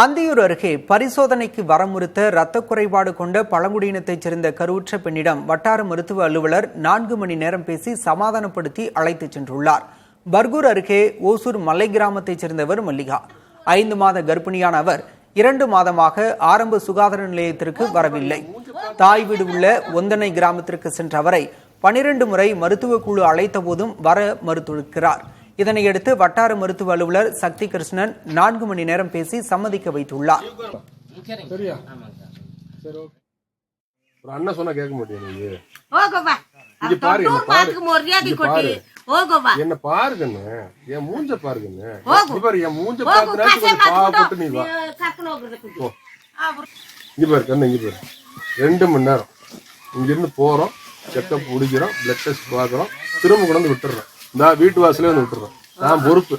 அந்தியூர் அருகே பரிசோதனைக்கு வரமுறுத்த இரத்த குறைபாடு கொண்ட பழங்குடியினத்தைச் சேர்ந்த கருவுற்ற பெண்ணிடம் வட்டார மருத்துவ அலுவலர் 4 மணி நேரம் பேசி சமாதானப்படுத்தி அழைத்துச் சென்றுள்ளார். பர்கூர் அருகே ஓசூர் மலை கிராமத்தைச் சேர்ந்தவர் மல்லிகா. 5 மாத கர்ப்பிணியான அவர் 2 மாதமாக ஆரம்ப சுகாதார நிலையத்திற்கு வரவில்லை. தாய் வீடு உள்ள ஒந்தனை கிராமத்திற்கு சென்ற அவரை 12 முறை மருத்துவ குழு அழைத்த போதும் வர மறுத்திருக்கிறார். இதனையடுத்து வட்டார மருத்துவ அலுவலர் சக்தி கிருஷ்ணன் 4 மணி நேரம் பேசி சம்மதிக்க வைத்துள்ளார். அண்ணா சொன்னா கேட்க மாட்டேன். என்ன பாருங்கன்னு என் மூஞ்ச பாருங்கன்னு என் மூஞ்ச பாத்து நீ வா. இங்க பாரு கண்ணு, இங்க பாரு 2 மணி நேரம் இங்கிருந்து போறோம், செக்கப் முடிக்கிறோம், பிளட் டெஸ்ட் பாக்குறோம், திரும்ப கொண்டு வந்து விட்டுறோம். இந்த வீட்டு வாசலே வந்து விட்டுறோம். நான் பொறுப்பு.